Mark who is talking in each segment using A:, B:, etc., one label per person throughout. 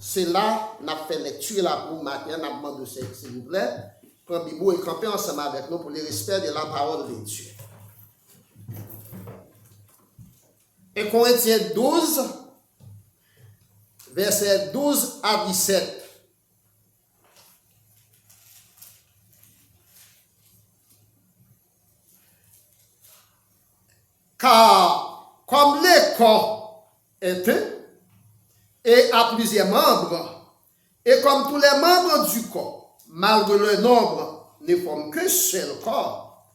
A: c'est là qu'on a fait lecture là pour matin, on a demandé s'il vous plaît, prendre Bible et camper ensemble avec nous pour le respect de la parole de Dieu. Et Corinthiens 12, versets 12 à 17. Car comme le corps est un et a plusieurs membres, et comme tous les membres du corps, malgré le nombre, ne forment qu'un seul corps,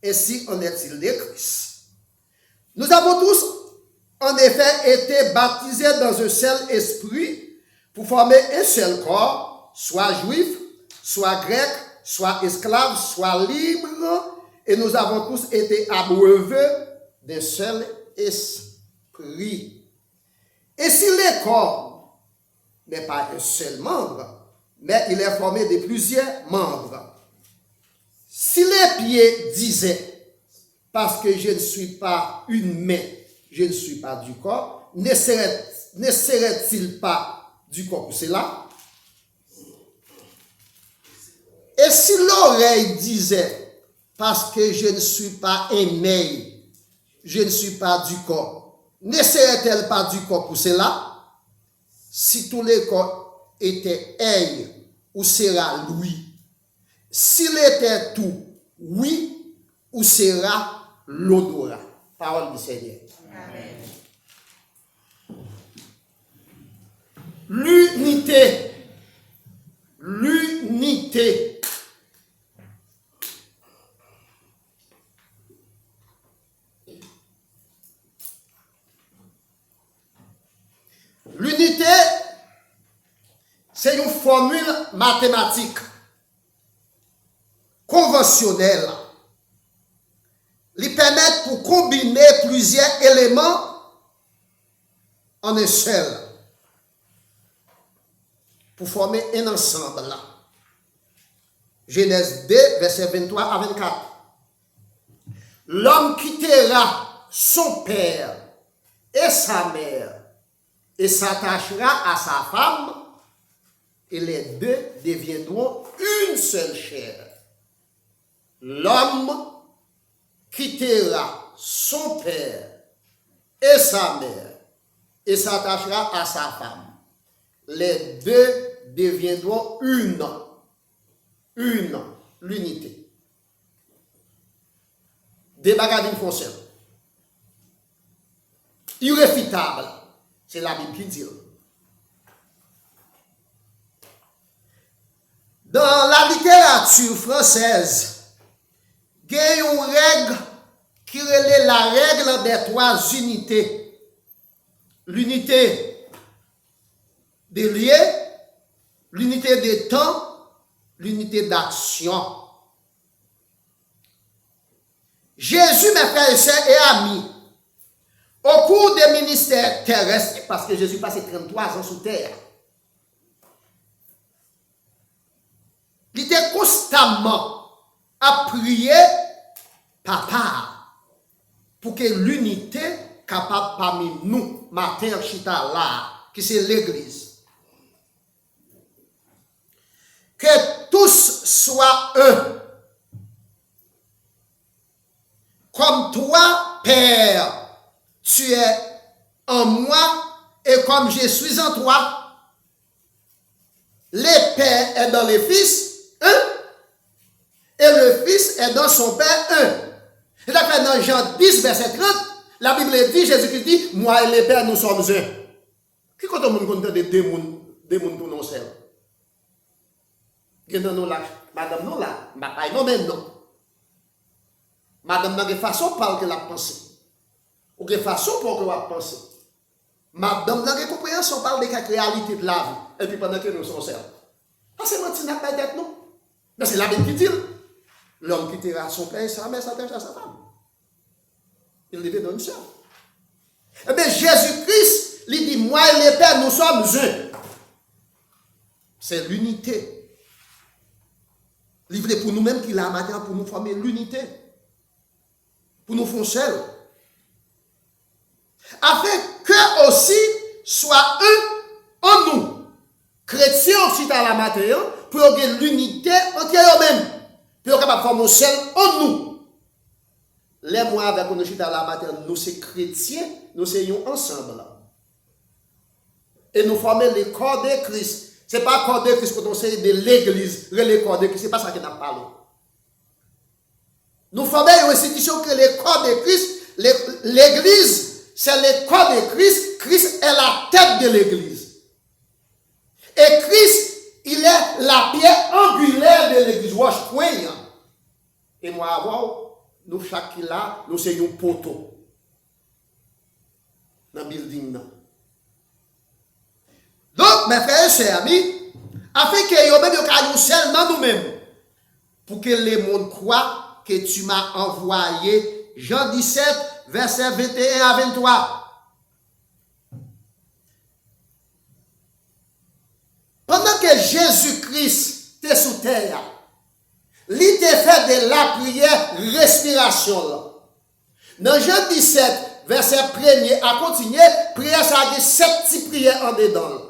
A: ainsi en est-il de Christ. Nous avons tous en effet été baptisés dans un seul esprit pour former un seul corps, soit juif, soit grec, soit esclave, soit libre, et nous avons tous été abreuvés d'un seul esprit. Et si le corps n'est pas un seul membre, mais il est formé de plusieurs membres, si les pieds disaient, parce que je ne suis pas une main, je ne suis pas du corps, ne serait-il pas du corps pour cela? Et si l'oreille disait, parce que je ne suis pas un œil, je ne suis pas du corps, ne serait-elle pas du corps pour cela? Si tous les corps étaient œil, où sera l'ouïe? S'il était tout, oui, où sera l'odorat? Parole du Seigneur. Amen. L'unité. L'unité. L'unité, c'est une formule mathématique conventionnelle. Lui permet pour combiner plusieurs éléments en un seul, pour former un ensemble. Genèse 2, versets 23 à 24. L'homme quittera son père et sa mère et s'attachera à sa femme, et les deux deviendront une seule chair. L'homme quittera son père et sa mère et s'attachera à sa femme. Les deux deviendront l'unité. Des bagages foncières. Irréfutable. C'est la Bible qui dit. Dans la littérature française, il y a une règle qui relève la règle des trois unités. L'unité des lieux, l'unité des temps, l'unité d'action. Jésus, mes frères et sœurs et amis, au cours des ministères terrestres, parce que Jésus passé 33 ans sur terre, il était constamment à prier Papa pour que l'unité capable parmi nous, matin chita là, qui c'est l'Église, que tous soient un, comme toi, Père, tu es en moi et comme je suis en toi. Le Père est dans le Fils, un, et le Fils est dans son Père, un. Et d'après dans Jean 10, verset 30, la Bible dit, Jésus-Christ dit, moi et le Père, nous sommes un. Qui compte le monde compte de deux mondes pour nous seuls? Nous là, madame nous là, ma paille non maintenant. Madame n'a de façon par que la pensée. Ou de façon pour que la pensée. Madame n'a de compréhension par la réalité de la vie. Et puis pendant que nous sommes seuls. Parce que mentir n'a pas d'être non. Mais c'est la Bible qui dit. L'homme quittera son père et sa mère, s'attache à sa femme. Il devait dans une seule. Eh bien, Jésus-Christ, lui dit, moi et le Père, nous sommes un. C'est l'unité. Livré pour nous-mêmes qu'il a matin pour nous former l'unité. Pour nous faire seuls. Afin que aussi soit un en nous. chrétiens qui sont à la matin, pour avoir l'unité entre eux-mêmes, pour être capable de former seul en nous. Les mois avec nous qui à la matin, nous sommes chrétiens, nous sommes ensemble. Et nous formons le corps de Christ. Ce n'est pas le corps de Christ quand on sait de l'église, le corps de Christ, ce n'est pas ça qu'on a parlé. Nous formons une institution que le corps de Christ, l'église, c'est le corps de Christ. Christ est la tête de l'église. Et Christ, il est la pierre angulaire de l'église. Et moi, avant, nous, chaque là, nous sommes un poteau. Dans le building. Donc, mes frères et sœurs, amis, afin que nous soyons dans nous-mêmes, pour que le monde croit que tu m'as envoyé, Jean 17, verset 21 à 23. Pendant que Jésus-Christ était sous terre, il était fait de la prière respiration. Dans Jean 17, verset 1er à continuer, prière ça a des 7 petites prières en dedans.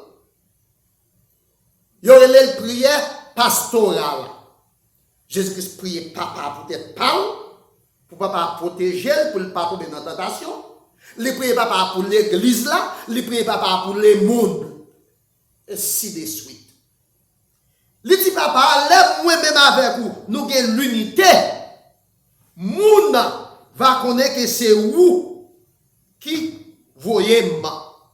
A: Il y aurait une prière pastorale. Jésus-Christ priait papa pour être parle, pour papa protéger, pour ne pas tomber dans la tentation. Il priait papa pour l'église là, il priait papa pour le monde. Et ainsi de suite. Il dit papa, lève-moi même avec vous, nous avons l'unité. Moun va connaître que c'est vous qui voyez moi.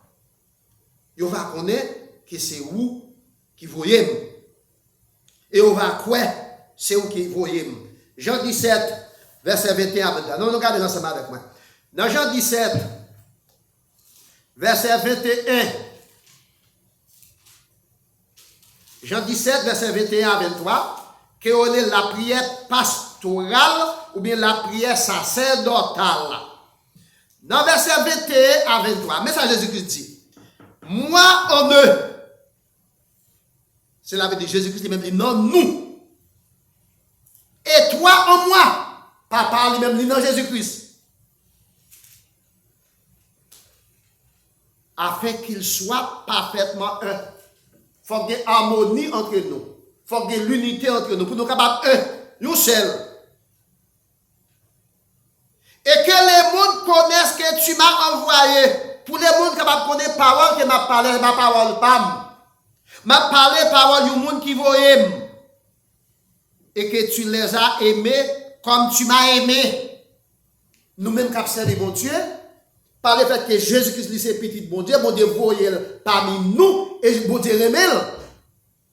A: Il va connaître que c'est vous qui voyez. Et on va quoi? C'est vous qui voyez. Jean 17, verset 21 à 23. Non, regardez ensemble avec moi. Dans Jean 17, verset 21. Jean 17, verset 21 à 23. Que on est la prière pastorale ou bien la prière sacerdotale. Dans verset 21 à 23, mais ça Jésus-Christ dit, moi en eux. Cela veut dire Jésus-Christ lui-même dit non, nous. Et toi en moi. Papa lui-même dit non, Jésus-Christ. Afin qu'il soit parfaitement un. Il faut qu'il y ait harmonie entre nous. Il faut qu'il y ait l'unité entre nous. Pour nous capables un. Nous seuls. Et que les mondes connaissent que tu m'as envoyé. Pour les mondes capables de connaître parole que m'a parlé, ma parole pas. M'a parlé parole du monde qui voyait. Et que tu les as aimés comme tu m'as aimé. Nous-mêmes qui avons bon Dieu, par le fait que Jésus-Christ lui c'est petit bon Dieu voyait parmi nous et bon Dieu remet.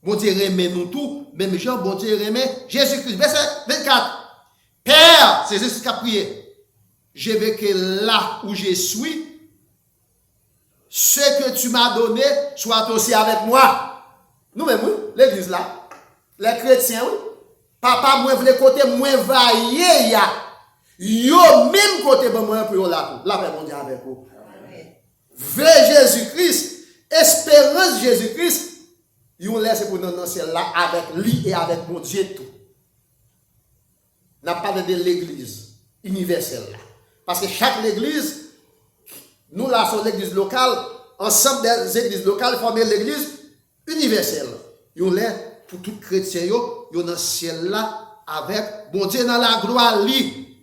A: Bon Dieu remet nous tous, même Jean, bon Dieu remet Jésus-Christ. Verset 24. Père, c'est Jésus qui a prié. Je veux que là où je suis, ce que tu m'as donné soit aussi avec moi. Nous-mêmes, oui, l'église là, les chrétiens, oui. Papa, moi, vous les côtés, moi, vaillé, ya. Yo, même côté, ben, moi, pour la paix, mon Dieu, avec vous. Vrai Jésus-Christ, espérance Jésus-Christ, yon laisse pour nous dans ciel là, avec lui et avec mon Dieu tout. N'a pas de l'église universelle là. Parce que chaque église, nous là, sommes l'église locale, ensemble des églises locales, former l'église universelle. Yon laisse pour tout chrétien, yon dans le ciel là, avec bon Dieu dans la gloire lui.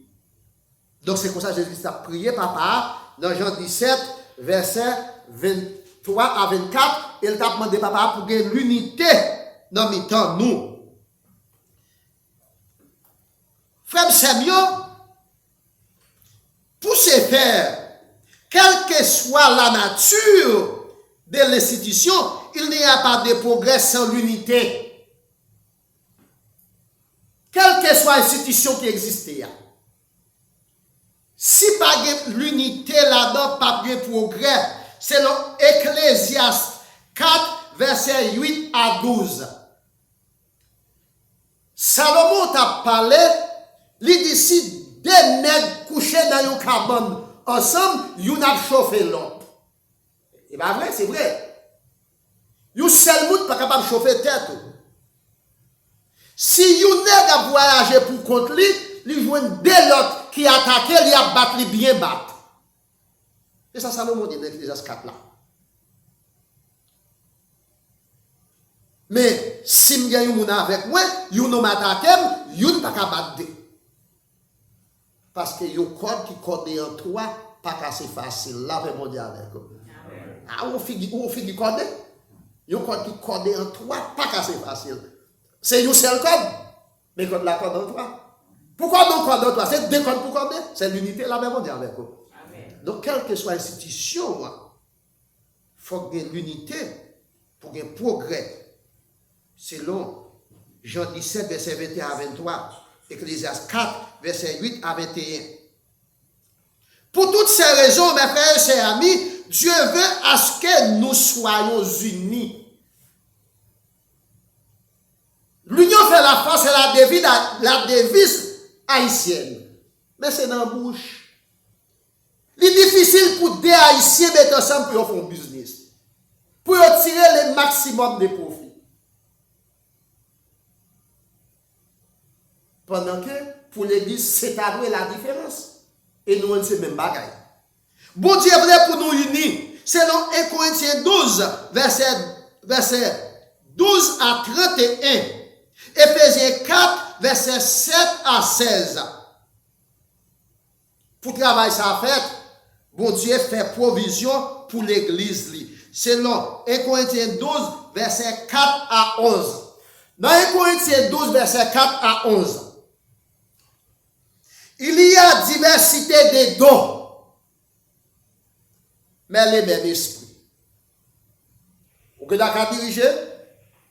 A: Donc c'est comme ça que Jésus a prié, papa, dans Jean 17, verset 23 à 24, il t'a demandé, papa, pour gagner l'unité dans le temps, nous. Frère Samuel, pour ce faire, quelle que soit la nature de l'institution, il n'y a pas de progrès sans l'unité. Quelle que soit l'institution qui existait. Si pas l'unité là-dedans, pas de progrès, c'est l'Ecclésiaste 4, verset 8 à 12. Salomon t'a parlé, il dit si deux nègres couchés dans une cabane ensemble, ils ont chauffé l'autre. C'est pas vrai, c'est vrai. Yon seul monde pas capable de chauffer tête. Si yon nègre a voyagé pour contre lui, il joue deux l'autre qui attaque, il a battu bien battu. Et ça Salomon dit dans l'Ecclésiaste 4 là. Mais si je gagne avec moi, vous ne m'attaquez, vous ne pas battre. Parce que vous code qui code en toi, pas assez facile. Là, je vais avec vous. Ah, vous faites du code? Vous code qui code en toi, pas assez facile. C'est un seul code, mais code la code en toi. Pourquoi donc code en toi? C'est deux codes pour coder. C'est l'unité, là, je vais avec vous. Donc, quelle que soit l'institution, il faut qu'il y ait l'unité pour qu'il y ait progrès. Selon Jean 17, verset 21 à 23, Ecclésiaste 4, verset 8 à 21. Pour toutes ces raisons, mes frères et chers amis, Dieu veut à ce que nous soyons unis. L'union fait la force, c'est la devise haïtienne. Mais c'est dans la bouche. Il est difficile pour des Haïtiens mettre ensemble pour faire un business. Pour tirer le maximum de profits. Pendant que pour l'église, c'est avouer la différence. Et nous, on sait même bagaille. Bon Dieu voulait pour nous unir. Selon 1 Corinthiens 12, verset 12 à 31. Éphésiens 4, verset 7 à 16. Pour travailler ça fait, bon Dieu fait provision pour l'église. Selon 1 Corinthiens 12, verset 4 à 11. Dans 1 Corinthiens 12, verset 4 à 11. Il y a diversité de dons, mais les mêmes esprits. Ou que t'as qu'à diriger,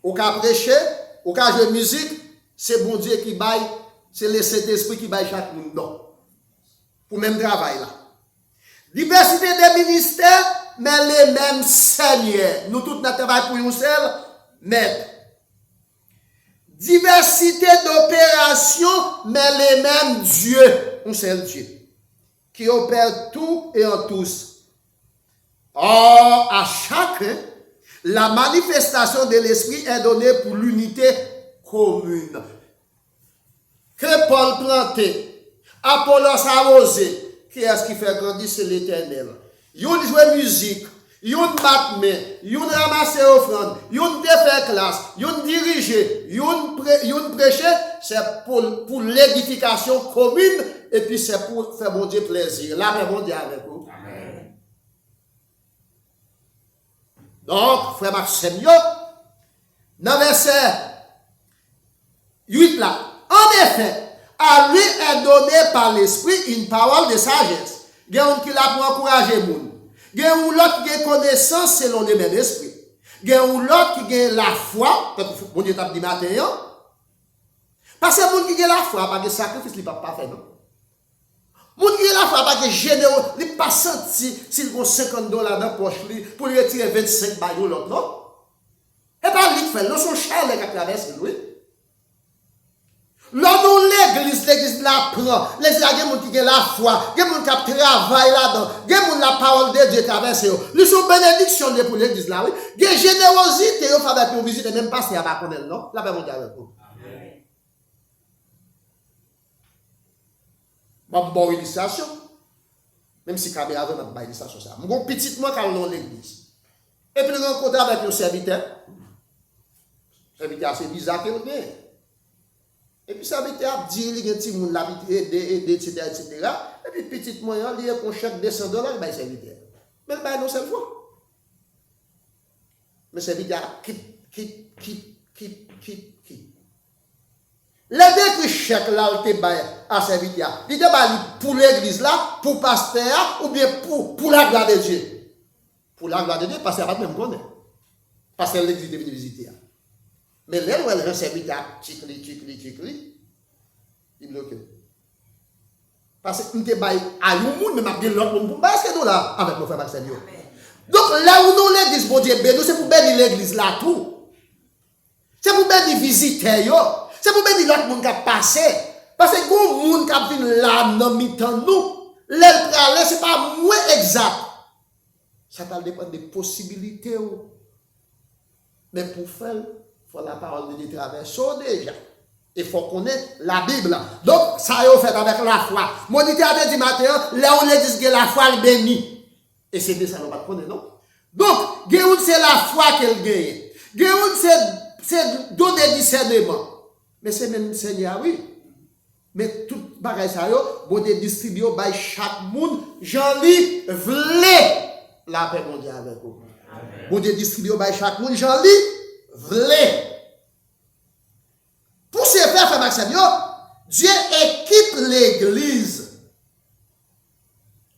A: ou qu'à prêcher, ou qu'à jouer musique, c'est bon Dieu qui baille, c'est le Saint-Esprit qui baille chaque monde don. Pour même travail là. Diversité des ministères, mais les mêmes seigneurs. Nous tous notre travail pour un seul maître. Diversité d'opérations, mais les mêmes dieux. Un seul Dieu. Qui opère tout et en tous. Or, à chacun, la manifestation de l'esprit est donnée pour l'unité commune. Que Paul planté, Apollos arrosé, qui est-ce qui fait grandir? C'est l'Éternel. Yon joue musique, yon batme, yon ramasse offrande, yon défait classe, yon dirige, yon prêche, c'est pour l'édification commune et puis c'est pour faire bon Dieu plaisir. Là, bon Dieu avec vous. Amen. Donc, frère Maxime, dans verset 8 là, en effet, à lui est donné par l'esprit une parole de sagesse. Il y a un qui l'a pour encourager les gens. Il y a un autre qui a connaissance selon le même esprit. Il y a un autre qui a la foi. Bon Dieu t'a dit matin. Parce que les gens qui ont la foi, pas de sacrifice, ils ne peuvent pas faire. Non? Les gens qui ont la foi, pas de généreux, ils ne peuvent pas sentir s'ils ont $50 dans la poche pour retirer 25 baillons l'autre. Non? Et pas lui qui fait. Nous sommes chers les qui traversent, oui. Là, nous, l'église la prend. L'église la gens qui ont la foi, il y a des gens qui travaillent là-dedans, il y a des gens qui la parole de Dieu traverse. Nous sommes bénédictions pour l'église là, oui. Il y a générosité, il faut faire une visite, même pas si il n'y a pas de non? La paix mondiale avec vous. Bon, illustration. Même si Kabé avait une bonne illustration, ça. Mon petit moi, quand on est dans l'église. Et puis, nous rencontrons avec un serviteur. Serviteur, c'est bizarre qu'il y a. Et puis ça veut dire qu'il y a un petit monde l'habiter, etc. Et puis petit moyen, il y a un chèque de $100, il va servir. Mais il va non seule fois. Mais ça veut dire qui. Les deux chèques là, il te à servir. Il te pour l'église là, pour pasteur, ou bien pour la gloire de Dieu. Pour la gloire de Dieu, parce qu'il n'y a pas de même connaître. Parce que l'église est venue visiter. Mais là où elle recevait tchikli, il bloque. Parce que nous te bail à un monde, mais m'a bien l'autre monde. Parce que nous là, avec nos frères Maxime. Donc là où nous l'église, bon Dieu, c'est pour bénir l'église là tout. C'est pour bénir visiteurs, c'est pour bénir l'autre monde qui a passé. Parce que le monde qui a venu là, dans mi-temps, nous, l'aile, c'est pas moins exact. Ça va dépendre des possibilités. Mais pour faire, il faut la parole de Dieu traverser déjà. Il faut connaître la Bible. Donc, ça y est fait avec la foi. Mon idée a dit matin, là où l'église a la foi, elle bénit. Et c'est de ça qu'on ne va pas connaître, non? Donc, c'est la foi qu'elle gagne. c'est donner discernement. Mais c'est même Seigneur, oui. Mais tout bagay ça yo, bon de distribuer by chaque monde, Jean-Li vle la paix mondiale avec vous. Bon de distribuer by chaque monde, Jean-Li vle. Pour ce faire, frère Maxime, Dieu équipe l'église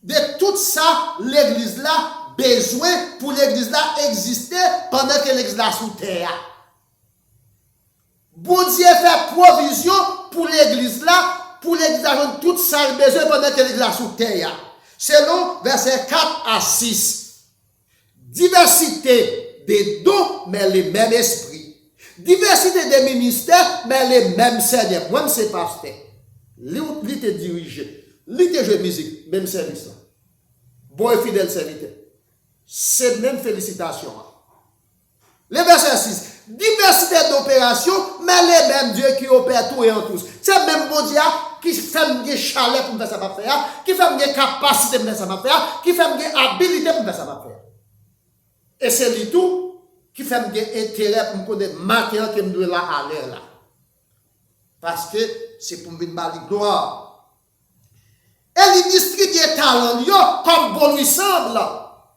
A: de tout ça, l'église là, besoin pour l'église là exister pendant que l'église là sous terre. Bon Dieu fait provision pour l'église là, pour l'église là, tout ça besoin pendant que l'église là sous terre. Selon verset 4 à 6. Diversité des dons, mais les mêmes esprits. Diversité des ministères, mais les mêmes seigneurs. Moi, c'est pasteur. Lui te dirigé. Lui te joué musique, même service là. Bon et fidèle serviteur. C'est même félicitations. Le verset 6. Diversité d'opérations, mais les mêmes dieux qui opèrent tout et en tous. C'est même bon Dieu qui fait des chalets pour faire ça va faire, qui fait des capacités pour faire ça va faire, qui fait des habilités pour faire ça va faire. Et c'est lui tout qui fait des intérêt pour me connaître matériel que me doit là à l'air là. Parce que c'est pour me donner gloire. Et il distribue talent comme bon lui semble.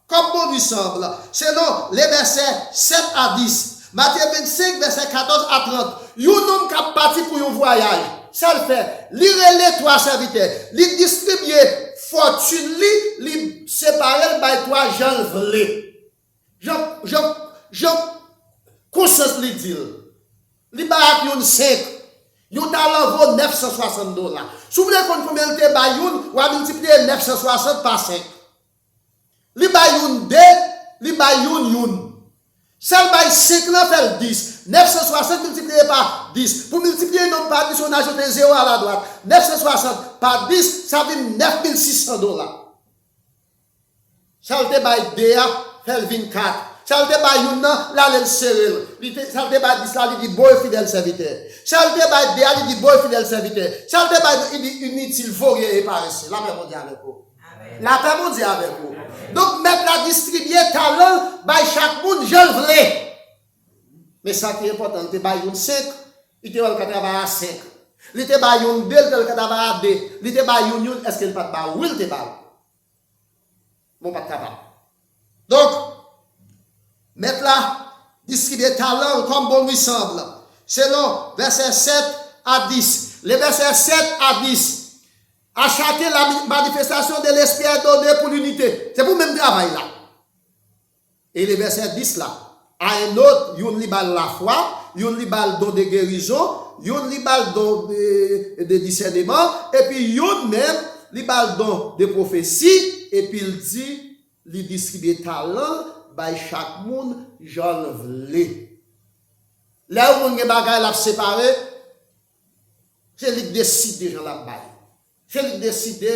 A: Comme bon lui semble. Selon les versets 7 à 10. Matthieu 25, verset 14 à 30. Yon homme qui a parti pour un voyage. Ça le fait. Lire les trois serviteurs. Li distribuer fortune li séparer by trois gens vle. Je conscience li dit. Li ba yon 5. Yon talent vaut $960. Si vous voulez qu'on combien le te ba yon, ou a multiplier 960 par 5. Li ba yon 2, li ba yon. Celle by 5 là fait 10. 960 multiplié par 10. Pour multiplier non par 10, on ajoute 0 à la droite. 960 par 10, ça fait $9,600. Celle de by 2 fait 24. Celle de by 1 là, elle serre. Celle de by 10 là, il dit boy fidèle serviteur. Celle de by 2 il dit boy fidèle serviteur. Celle de by il dit inutile, vaurier et paresseux. La paix mondiale avec vous. La paix mondiale avec vous. Donc, mettre la distribuer talent, by chaque monde, je le voulais. Mais ça qui est important, il te baille une 5, il te va travailler à 5. Il te baille une 2, il te va travailler à 2. Il te baille une 1, est-ce qu'il pas de balle? Oui, il te balle. Bon, pas de capable. Donc, mettre la distribuer talent comme bon lui semble. Selon verset 7 à 10. Les versets 7 à 10. Acheter la manifestation de l'esprit donné pour l'unité. C'est pour le même travail là. Et les versets 10 là. À un autre, yon li bal la foi, yon li bal don de guérison, yon li bal don de discernement, et puis yon même li bal don de prophétie, et puis il dit, li distribue talent, by chaque monde, j'en vle. Là où on a bagay la séparé, c'est lui qui décide de j'en la bail. C'est lui qui décide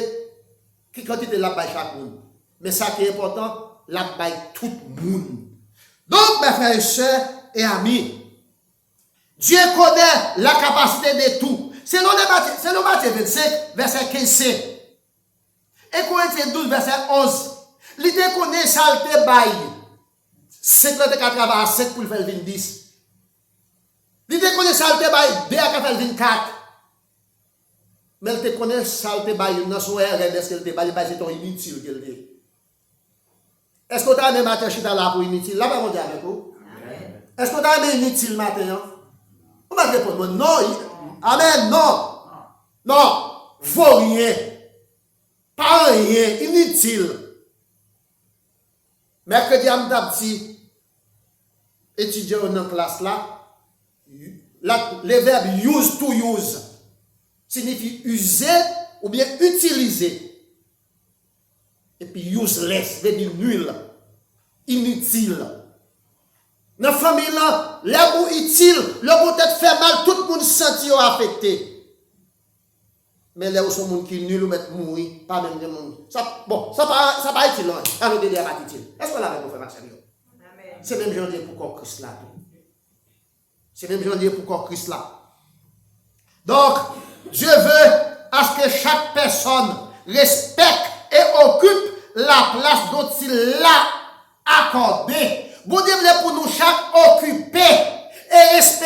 A: qui quantité la bail chaque monde. Mais ça qui est important, la bail tout le monde. Donc, mes frères et sœurs et amis, Dieu connaît la capacité de tout. C'est le Matthieu 25, verset 15. Et Corinthiens 12, verset 11. L'idée connaît salte bail. 54 à 7 pour faire 10. L'idée connaît salte bail 2 à faire 24. Mais elle te connaît salte bail dans son RN, est-ce qu'elle te bail, c'est ton inutile qu'elle dit. Est-ce que tu as aimé matin chita là pour inutile? Là, on dit avec vous. Est-ce que tu as aimé inutile matin? On va répondre non. Amen, non. Non. Vaut rien. Pas rien. Inutile. Mercredi, on a dit, étudiant dans la classe là, le verbe use to use signifie user ou bien utiliser. Et puis useless, veut dire nul, inutile. Dans la famille, là où utile, là où peut-être fait mal, tout le monde senti affecté. Mais là où sont gens qui nul ou mettent mourir, pas même des monde. Ça, bon, ça pas utile, ça veut dire pas utile. Est-ce qu'on l'avait pour faire Maxime? C'est même janvier pour qu'on Christ là. C'est même janvier pour qu'on Christ là. Donc, Dieu veut à ce que chaque personne respecte et occupe la place dont il l'a accordée. Bon Dieu voulait pour nous chaque occuper et respecter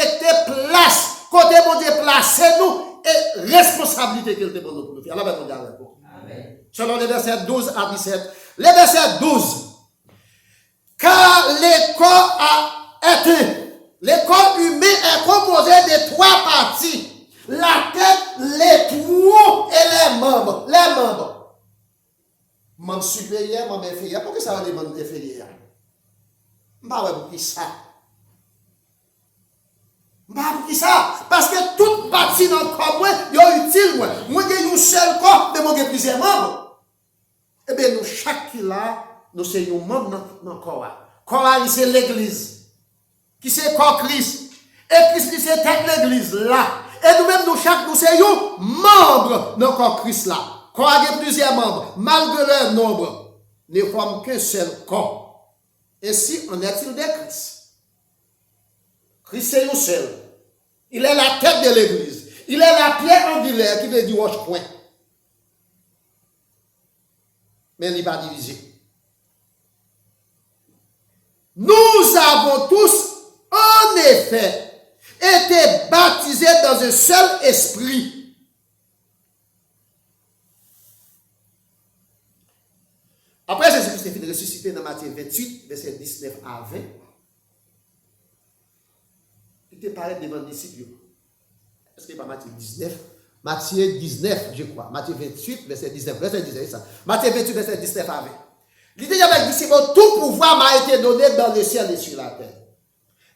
A: responsabilité qu'elle te demande pour nous faire. Alors, on dit avec vous. Selon les versets 12 à 17. Les versets 12. Car le corps a été, le corps humain est composé de 3 parties. La tête, les troncs et les membres. Les membres. Membre supérieur, membre inférieur. Pourquoi ça va des membres inférieurs? Bah ouais, pour qui ça? Bah pour qui ça? Parce que toute partie dans le corps, moi, est utile, moi. Moi, j'ai un seul corps, mais moi, j'ai plusieurs membres. Eh bien, nous, chaque là, nous sommes un membre dans le corps. Le corps, c'est l'église. Qui c'est corps Christ. Et Christ, c'est tête l'église là. Et nous-mêmes, nous, chaque, nous sommes membres dans le corps Christ là. Le corps a plusieurs membres. Malgré leur nombre, ne forment qu'un seul corps. Ainsi, en est-il de Christ? Christ, c'est un seul. Il est la tête de l'église. Il est la pierre angulaire qui veut dire roche-point. Mais il n'est pas divisé. Nous avons tous, en effet, été baptisés dans un seul esprit. Après, Jésus-Christ est ressuscité dans Matthieu 28, verset 19 à 20. Il te paraît devant les disciples. Est-ce que ce n'est pas Matthieu 19? Matthieu 19, je crois. Matthieu 28, verset 19. Verset 19, ça. Matthieu 28, verset 19 à 20. Il dit avec les disciples, tout pouvoir m'a été donné dans le ciel et sur la terre.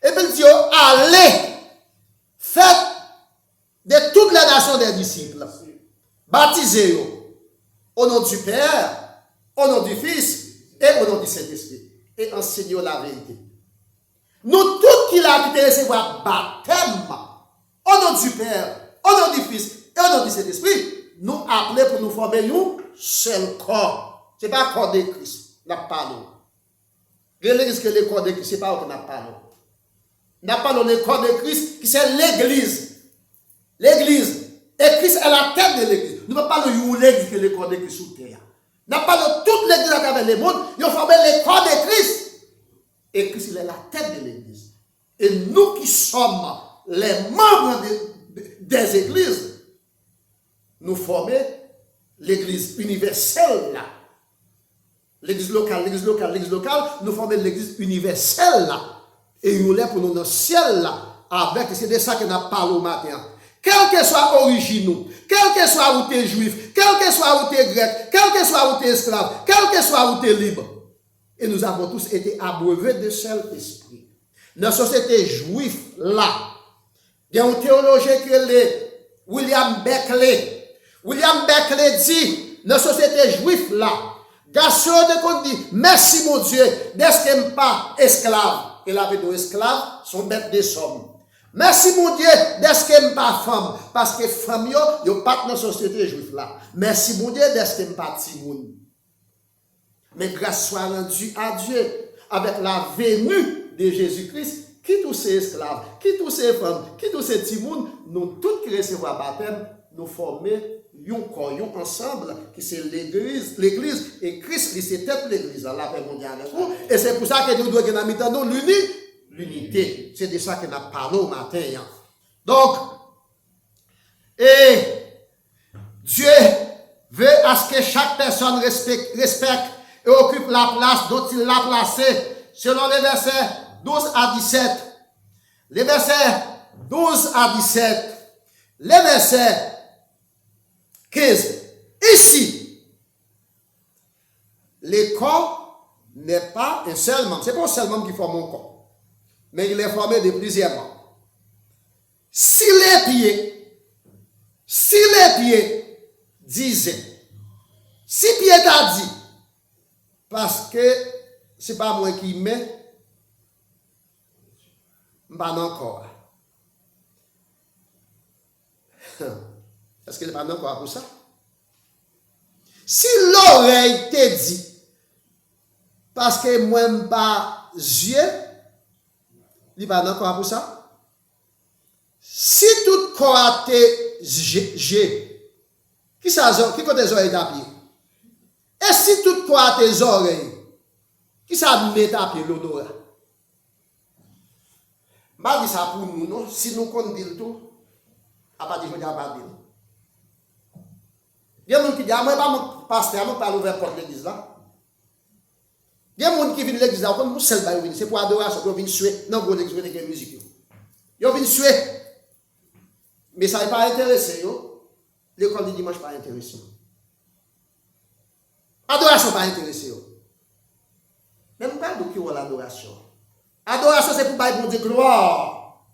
A: Et puis il dit, allez, faites de toutes les nations des disciples. Baptisez-vous au nom du Père, au nom du Fils et au nom du Saint-Esprit. Et enseignez la vérité. Nous tous qui l'avons quitté recevoir baptême au nom du Père, au nom du Fils et au nom du Saint-Esprit, nous appelons pour nous former un seul corps. Ce n'est pas le corps de Christ. N'a pas nous. L'église que le corps de Christ, ce n'est pas qu'on n'a pas nous. N'a pas le corps de Christ qui c'est l'église. L'église. Et Christ est la tête de l'église. Nous ne parlons pas de l'église que le corps de Christ sous terre. N'a pas de toute l'église à travers le monde. Ils ont formé le corps de Christ. Et Christ, il est la tête de l'église. Et nous qui sommes les membres des églises, nous formons l'église universelle là. L'église locale, nous formons l'église universelle là. Et nous l'avons pour nous dans le ciel là. Avec, c'est de ça que nous parlons au matin. Quel que soit originaux, quel que soit où tu es juif, quel que soit où tu es grec, quel que soit où tu es esclave, quel que soit où tu es libre. Et nous avons tous été abreuvés de seul esprit. Dans la société juive là, il y a un théologien qui est William Beckley. William Beckley dit, dans la société juive là, garçon de qu'on dit, merci mon Dieu, d'être que pas esclave. Et la vie esclaves sont bêtes de somme. Merci mon Dieu, d'être que pas femme. Parce que femme yo pas dans la société juive là. Merci mon Dieu, d'être que pas timoun. Mais grâce soit rendue à Dieu avec la venue de Jésus-Christ, qui tous ces esclaves, qui tous ces femmes, qui tous ces timoun, nous tous qui recevons baptême, nous former un corps, ensemble, qui c'est l'église, et Christ, c'est tête l'église, la paix mondiale. Et c'est pour ça que nous devons gagner l'unité. C'est de ça que nous parlons au matin. Donc, et Dieu veut à ce que chaque personne respecte et occupe la place dont il l'a placée, selon les versets 12 à 17. Les versets 12 à 17. Les versets 15. Ici, le corps n'est pas un seul membre. Ce n'est pas un seul membre qui forme un corps. Mais il est formé de plusieurs membres. Si les pieds disaient, si Pierre t'a dit, parce que ce n'est pas moi qui mets, pas encore. Est-ce qu'il n'est pas encore pour ça? Si l'oreille te dit, parce que moi, je n'ai pas yeux, il n'est pas encore pour ça? Si tout corps te j'ai, qui côté des oreilles tapis? Et si tout corps tes oreilles, qui ça met tapis l'odorat? Je dis ça pour nous, non? Si nous comptons tout, à partir de aujourd'hui, Il y a des gens qui disent, ah, moi, pas mon pasteur, moi, pas l'ouvert porte l'église là. Il y a des gens qui viennent l'église là, comme nous, c'est pour adoration, ils viennent suer, non, pour l'église, avec la musique. Ils viennent suer. Mais ça n'est pas intéressé, yo. L'école du dimanche pas intéressant. Adoration pas intéressé, yo. Même pas de qui est l'adoration. Adoration, c'est pour bailler bon Dieu gloire.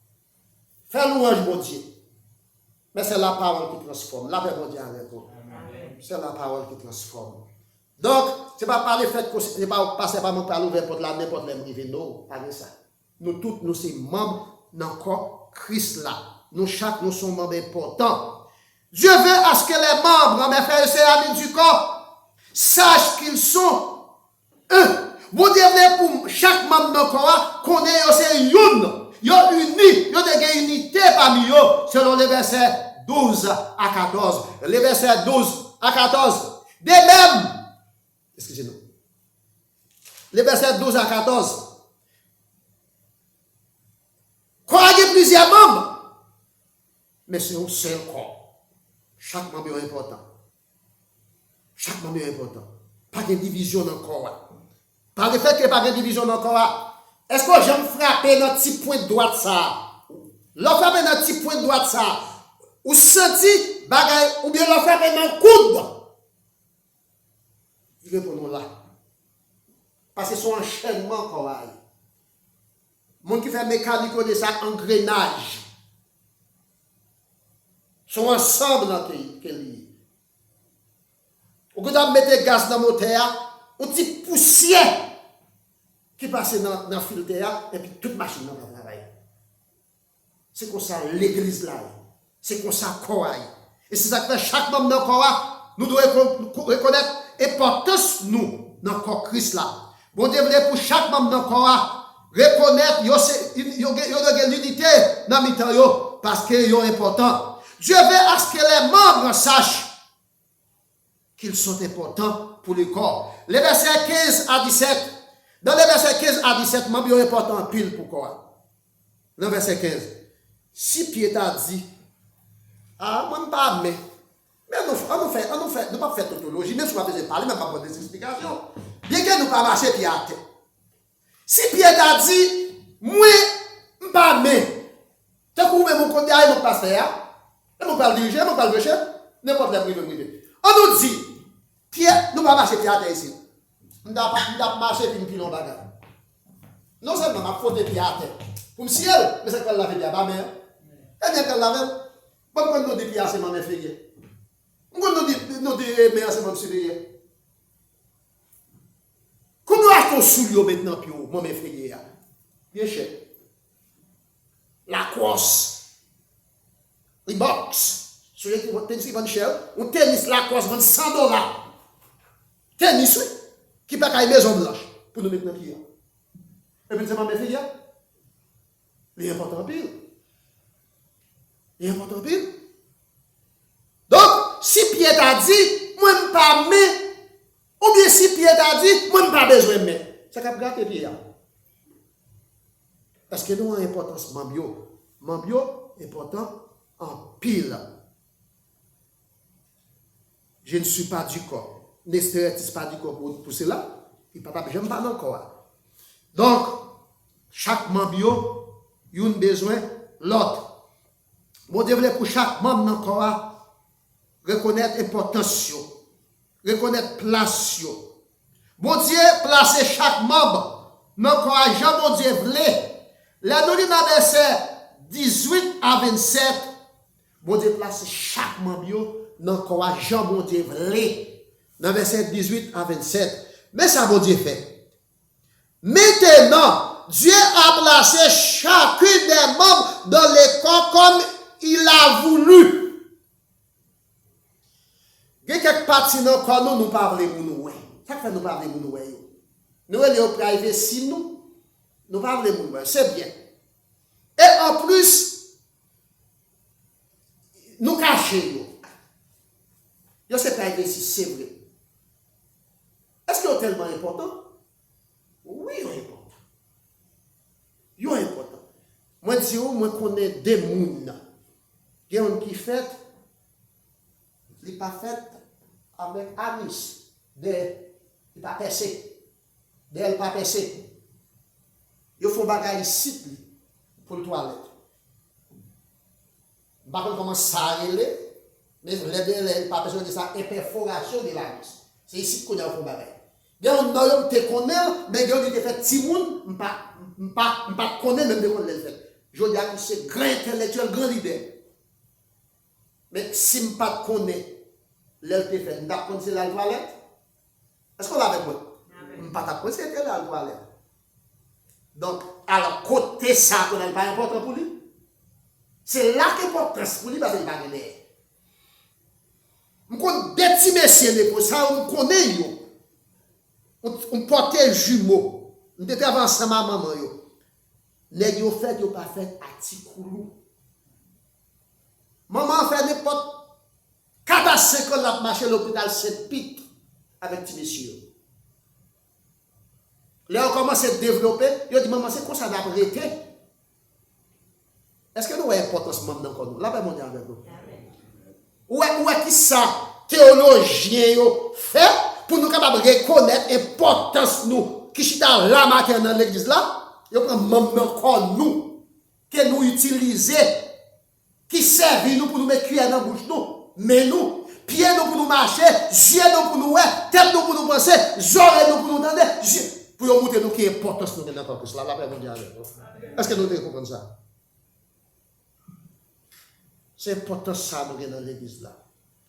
A: Faire louange, bon Dieu. Mais c'est la parole qui transforme. La paix, bon Dieu, avec vous. C'est la parole qui transforme. Donc, ce n'est pas par le fait que ce n'est pas passer par mon parole ouvert pour n'importe quel privé. Non, pas ça. Nous tous, nous sommes membres dans le corps Christ là. Nous, chaque, nous sommes membres importants. Dieu veut à ce que les membres, mes frères et sœurs amis du corps, sachent qu'ils sont eux. Vous devez pour chaque membre de corps qu'on est c'est une. Ils sont unis. Ils ont des unités parmi eux selon les versets 12 à 14. Les versets 12 à 14. De même, excusez-nous. Les versets 12 à 14. Quand il y a plusieurs membres, mais c'est un seul corps. Chaque membre est important. Chaque membre est important. Pas de division dans le corps. Par le fait qu'il n'y a pas de division dans le corps, est-ce que j'aime frapper notre petit point de droite ça? L'on frappe notre petit point de droite ça. Ou senti bagaille, ou bien l'on frappe dans le coude. Répondons là. Parce que c'est un enchaînement corps. Mon qui fait mécanique de ça, engrenage. Sont ensemble dans le pays. Ou quand on met gaz dans le moteur, un petit poussière qui passe dans le filtre et puis toute machine va travailler. C'est comme ça l'église là. C'est comme ça corps. Et c'est ça que chaque membre de corps, nous devons reconnaître l'importance nous dans le corps Christ là. Bon Dieu voulait pour chaque membre de corps reconnaître l'unité dans le temps parce que c'est important. Dieu veut à ce que les membres sachent qu'ils sont importants pour le corps. Les versets 15 à 17. Dans les versets 15 à 17, membres sont importants pile pour quoi? Dans le verset 15. Si Pierre t'a dit, ah, moi, pas mais on ne pas faire tautologie, même si on va parler, même pas pour des explications. Bien que nous pas marcher pied à terre. Si Pierre t'a dit, moi, pas mais, tant que vous même mon côté, mon pasteur, et mon parle diriger, mon parle chef, n'importe quel privé. On nous dit, Pierre, nous pas marcher pied à terre ici. Nous pas marcher puis nous pilons bagarre. Non seulement ma faute pied à terre. Pour me ciel, mais c'est qu'elle l'a fait bien, ma mère. Et bien qu'elle l'a fait. Bon, quand nous dit pied à c'est ma mère fériée. Quand nous dit mère c'est ma supérieure. Comment achetons sous maintenant puis moi mes fériés bien cher. La crosse. Les box. Celui qui va tennis qui vend cher, un tennis la crosse vend $100. Tennis oui, qui pas qu'à maison blanche pour nous mettre dans pied. Et puis c'est ma fille. Il est important pile. Il est important pile. Donc, si Pierre t'a dit, moi je pas mais, ou bien si Pierre t'a dit, moi je pas besoin de mais, ça cap gâter Pierre. Parce que nous avons importance Mambio. Mambio important en pile. Je ne suis pas du corps. Ne stéréotype pas du corps pour cela. Il pas j'aime pas dans le corps. Donc, chaque membre a un besoin l'autre. Bon Dieu voulait pour chaque membre dans le corps reconnaître l'importance, reconnaître place. Bon Dieu place chaque membre dans le corps. Jean bon Dieu voulait. Là nous dans verset 18 à 27. Bon Dieu place chaque membre dans le corps. Jean bon Dieu voulait. Dans verset 18 à 27. Mais ça bon Dieu fait. Maintenant, Dieu a placé chacun des membres dans le corps comme il a voulu. Il y a quelques parties dans le corps, nous parlons de nous. Ça fait nous parler de nous. Nous, les privé, si nous parlons de nous. C'est bien. Et en plus, nous cachons. Yo c'est privé si c'est vrai. Est-ce que c'est tellement important? Oui, c'est important. C'est important. Moi, je dis, moi, je connais des gens. Il y a un qui fait, il n'est pas fait,
B: avec anis, il pas percé, d'elle pas percé. Il faut bagaille ici pour le toilette. Par contre, comment ça relève, mais les pas besoin de ça, et perforation de l'anis. C'est ici qu'on a fait bagaille. Il y a un homme qui connaît, mais il y a des fait petit monde, je ne pas connaître même de quoi le fait. Je dis que c'est grand intellectuel, grand leader. Mais si je ne pas connais, l'elle te fait, je ne pas connaître la toilette. Est-ce qu'on l'a avec moi? Je ne pas connaître la toilette. Donc, à côté ça, qu'on n'est pas important pour lui. C'est là que l'importance pour lui, parce qu'il n'est pas gagné. Je connais des petits messieurs, pour ça, on connaît. On portait jumeaux. On était avancé ma maman. Les gens fait, ils pas fait à Tikoulou. Maman fait n'importe 4 à 5 ans, la marché à l'hôpital Saint-Pite avec petit monsieur. Là, on commence à développer. Ils dit, maman, c'est quoi ça d'arrêter? Est-ce que nous avons importance même dans nous? Là, ben, mon Dieu, avec nous. Où est-ce que ça, théologien, fait pour nous capables de reconnaître l'importance nous qui chita la matin dans l'église là? Ils prennent même encore nous, que nous utilisons, qui servent nous pour nous mettre cuillère dans la bouche nous, mais nous, pieds nous pour nous marcher, yeux nous pour nous voir, tête nous pour nous penser, oreilles nous pour nous entendre, pour nous montrer nous qui est importance nous dans le cela. Est-ce que nous devons comprendre ça? C'est important ça nous dans l'église là.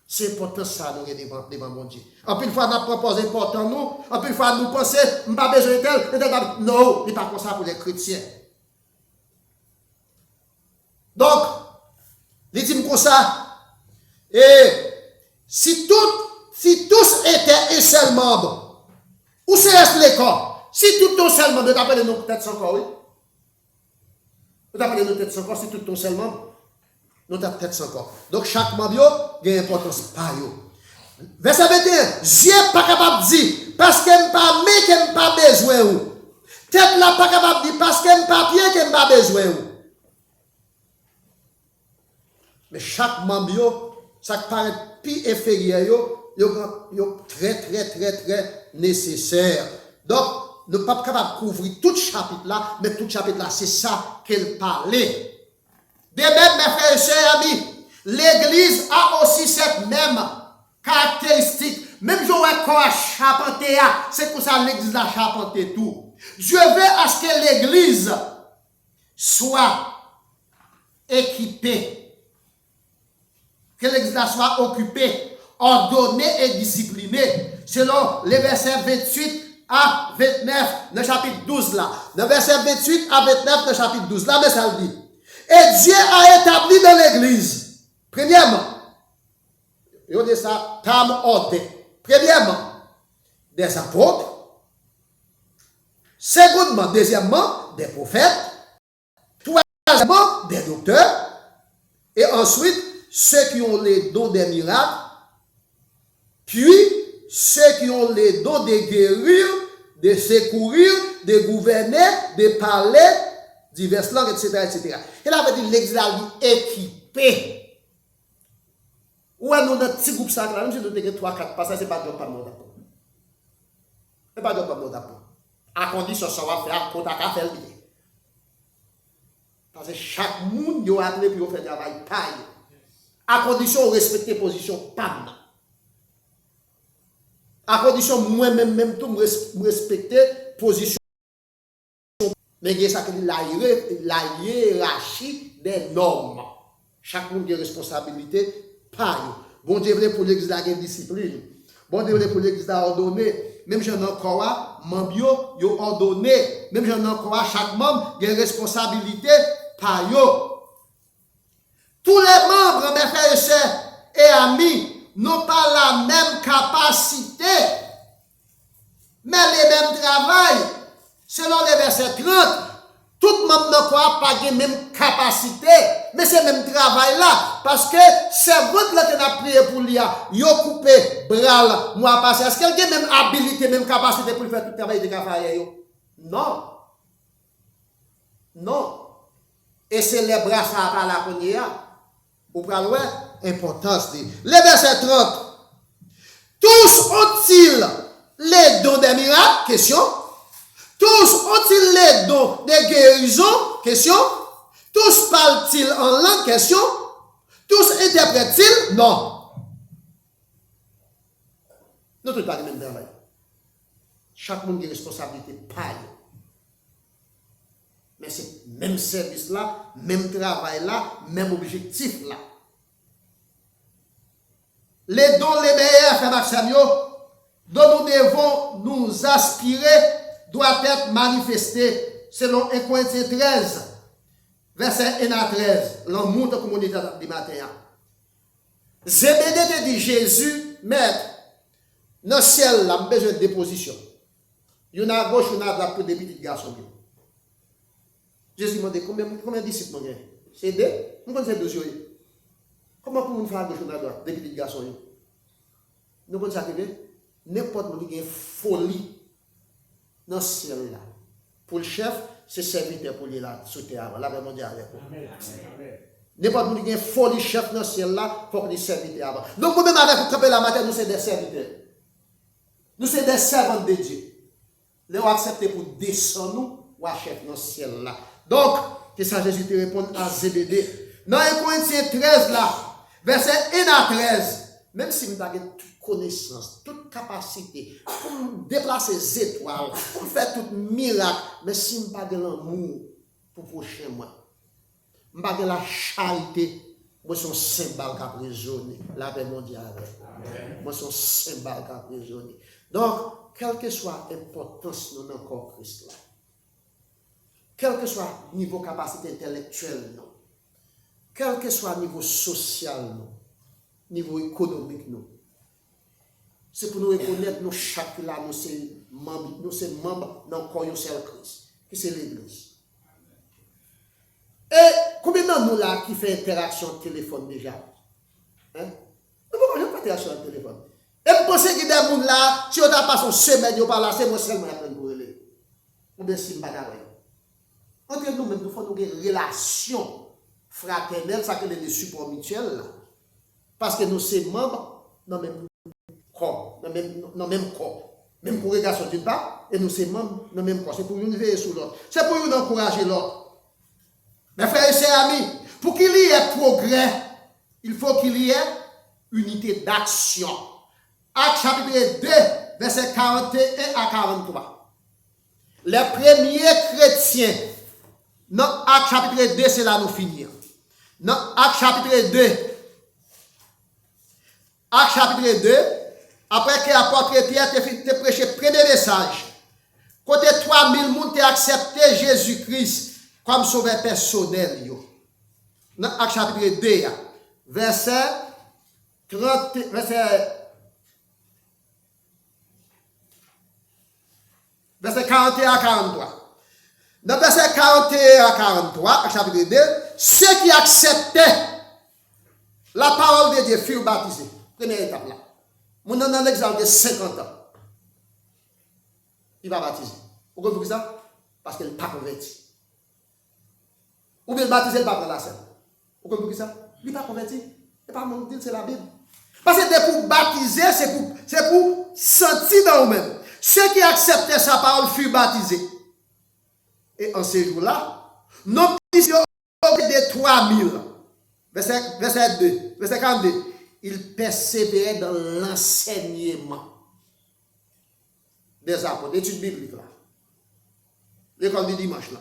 B: C'est important ça nous devant mon Dieu. En plus, fois, nous proposons important nous. En plus, fois, nous pensons, nous pas besoin de tel. Non, il n'est pas comme ça pour les chrétiens. Donc, il dit comme ça. Et si tous étaient un seul membre, où c'est les corps? Si tout ton seul membre, vous appelez nous peut-être son corps, oui? Vous appelez nous peut-être son corps, si tout ton seul membre? Nous avons peut-être encore. Donc, chaque membre a une importance par eux. Verset 21, Dieu n'est pas capable de dire, parce qu'il n'est pas mais qu'il n'a pas besoin. Tête là pas capable de dire, parce qu'il n'est pas bien qu'il n'a pas besoin. Mais chaque membre, ça paraît plus inférieur, est très, très, très, très nécessaire. Donc, nous ne sommes pas capables de couvrir tout chapitre là, mais tout chapitre là, c'est ça qu'elle parlait. De même, mes frères et sœurs amis, l'Église a aussi cette même caractéristique. Même si on est à charpenter, c'est pour ça que l'Église a charpenté tout. Dieu veut à ce que l'Église soit équipée, que l'Église soit occupée, ordonnée et disciplinée, selon les versets 28 à 29 dans le chapitre 12 là. Dans verset 28 à 29 dans le chapitre 12 là, mais ça le dit. Et Dieu a établi dans l'église, premièrement, il dit ça, tam ordre. Premièrement, des apôtres. Secondement, deuxièmement, des prophètes. Troisièmement, des docteurs. Et ensuite, ceux qui ont les dons des miracles. Puis, ceux qui ont les dons de guérir, de secourir, de gouverner, de parler, diverses langues, etc., etc. Il avait dit l'église est équipée. Ou est-ce que nous, notre petit groupe sacré, même si nous avons 3-4 passages, ce n'est pas de pas de d'apprendre. Ce n'est pas de pas de d'apprendre. À condition que ça va faire, qu'on a qu'à faire bien. Parce que chaque monde doit appeler pour faire travail pareil. À condition de respecter position PAM. À condition moi-même, même tout, respecter position. Mais il y a ça que la hiérarchie des normes. Chaque monde a une responsabilité. Pareil. Bon Dieu voulait pour l'église la discipline. Bon Dieu voulait pour l'église la ordonner. Même j'en ai encore, membre yo ordonné. Même j'en ai encore, chaque membre a une responsabilité. Par yo. Tous les membres, mes frères et sœurs et amis, n'ont pas la même capacité, mais les mêmes travail. Selon les versets 30, tout le monde ne croit pas la même capacité, mais c'est le même travail là. Parce que c'est votre là qui a prié pour lui, il a coupé bras là, moi passé. Est-ce qu'elle a même habilité, même capacité pour faire tout le travail de travail? Non. Non. Et c'est les bras ça par la première. Vous prenez l'importance de. Les versets 30. Tous ont-ils les dons des miracles? Question. Tous ont-ils les dons des guérisons? Question. Tous parlent-ils en langue? Question. Tous interprètent-ils? Non. Nous ne sommes pas le même travail. Chaque monde a une responsabilité pareille. Mais c'est même service là, même travail là, même objectif là. Les dons les meilleurs, frère Maxime, dont nous devons nous aspirer, doit être manifesté selon 1 Corinthiens 13, verset 1 à 13. L'amour de la communauté du matin. Zébédée te dit Jésus, maître, dans le ciel, là, besoin de déposition. Il y en a à gauche, il y en a à droite pour des petits garçons. Jésus m'a dit combien de disciples nous avons? C'est deux. Nous connaissons deux yeux. Comment pouvons-nous faire à gauche ou à droite des petits garçons? Nous connaissons ça. N'importe qui a une folie dans le ciel là. Pour le chef, c'est serviteur pour lui là, sous terre. Là, vraiment dire avec vous. N'importe qui a une folie chef dans le ciel là, il faut qu'il soit serviteur avant. Donc, nous-mêmes avec vous, camper la matin, nous sommes des serviteurs. Nous sommes des servants de Dieu. Nous avons accepté pour descendre nous, ou à chef dans le ciel là. Donc, c'est ça Jésus te répond à Zébédée. Dans 1 Corinthiens 13 là, verset 1 à 13, même si nous avons toute connaissance, toute capacité, pour déplacer les étoiles, pour faire tout miracle, mais si nous n'avons pas l'amour pour prochain moi, nous n'avons pas la charité, moi je suis un symbole qui a prisonnier, la paix mondiale. Moi je suis un symbole qui a prisonnier. Donc, quelle que soit l'importance de notre corps Christ là, quel que soit le niveau de capacité intellectuelle, quel que soit le niveau social, le niveau économique, c'est pour nous reconnaître que nous chaque là, nous sommes membres dans le corps de Christ, qui c'est l'Église. Et combien de nous là qui fait interaction de téléphone déjà? Hein? Nous ne pouvons pas interaction de téléphone. Et vous pensez qu'il y a des gens là, si on a passé une semaine, par là, c'est moi seulement qui apprends pour eux. Ou bien si je ne sais pas. Entre nous-mêmes, nous faisons une relation fraternelle, ça que les supports mutuels. Parce que nous sommes membres dans le même corps, dans le même corps. Même congrégation d'une part, et nous sommes membres dans le même corps. C'est pour nous veiller sur l'autre. C'est pour nous encourager l'autre. Mes frères et sœurs amis, pour qu'il y ait progrès, il faut qu'il y ait unité d'action. Acte chapitre 2, verset 41 à 43. Les premiers chrétiens, dans Acte chapitre 2, c'est là nous finir. Dans Acte chapitre 2, après que l'apôtre Pierre te prêché le premier message, côté 3000 personnes ont accepté Jésus-Christ comme sauveur personnel. Dans Acte chapitre 2, verset 41 à 43. Dans verset 41 à 43, chapitre 2, ceux qui acceptaient la parole de Dieu furent baptisés. Première étape là. Mon dans l'exemple de 50 ans. Il va baptiser. Pourquoi vous dites ça? Parce qu'il n'est pas converti. Ou bien baptiser, il ne va pas prendre la scène. Pourquoi vous dites ça? Il n'est pas converti. Il n'est pas mon dire, c'est la Bible. Parce que c'est pour baptiser, c'est pour sentir dans vous-même. Ceux qui acceptaient sa parole furent baptisés. Et en ces jours-là, nos petits de 3000. Verset 2, verset 42. Ils persévéraient dans l'enseignement des apôtres, l'étude biblique là. L'école du dimanche là.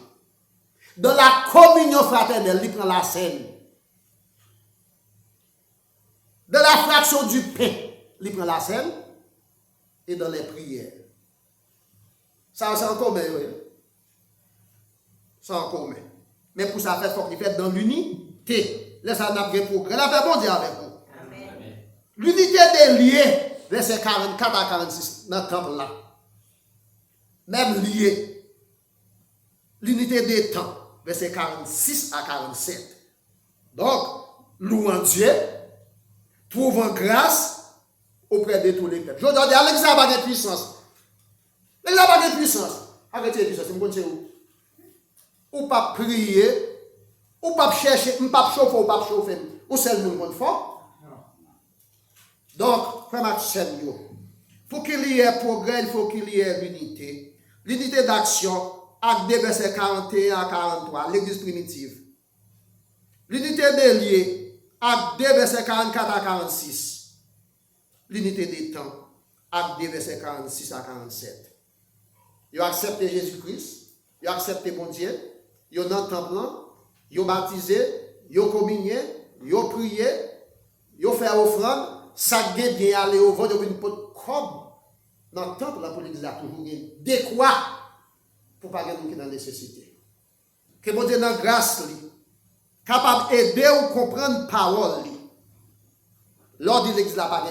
B: Dans la communion fraternelle, il prend la scène. Dans la fraction du pain, il prend la scène. Et dans les prières. Ça, c'est encore commun, oui. C'est en commun. Mais pour ça, il faut qu'il fait dans l'unité. Laissez nous avoir progrès. La paix bon Dieu avec vous. Amen. L'unité des liés, verset 44 à 46, dans le temple là. Même lié. L'unité des temps, verset 46 à 47. Donc, louant Dieu, trouvant grâce auprès de tous les peuples. Je dois dire, l'église n'a pas de puissance. L'église n'a pas de puissance. Arrêtez la puissance, vous connaissez où? Ou pas prier, ou pas chercher, ou pas chauffer, ou pas chauffer. Ou c'est le monde fort. Donc, frère Maxime,
A: Pour qu'il y ait progrès, il faut qu'il y ait l'unité. L'unité d'action, acte 2, verset 41 à 43, l'église primitive. L'unité des lieux, acte 2, verset 44 à 46. L'unité des temps, acte 2, verset 46 à 47. Ils ont accepté Jésus-Christ, ils ont accepté mon Dieu, ils ont dans le temple, ils ont baptisé, ils ont communié, ils ont prié, ils ont fait offrande, ça gagne bien aller au vent de une pot comme dans le temple, la police a toujours de quoi pour ne pas gagner dans la nécessité. Que mon Dieu, dans la grâce, capable d'aider ou comprendre la parole, lors de l'église, la pas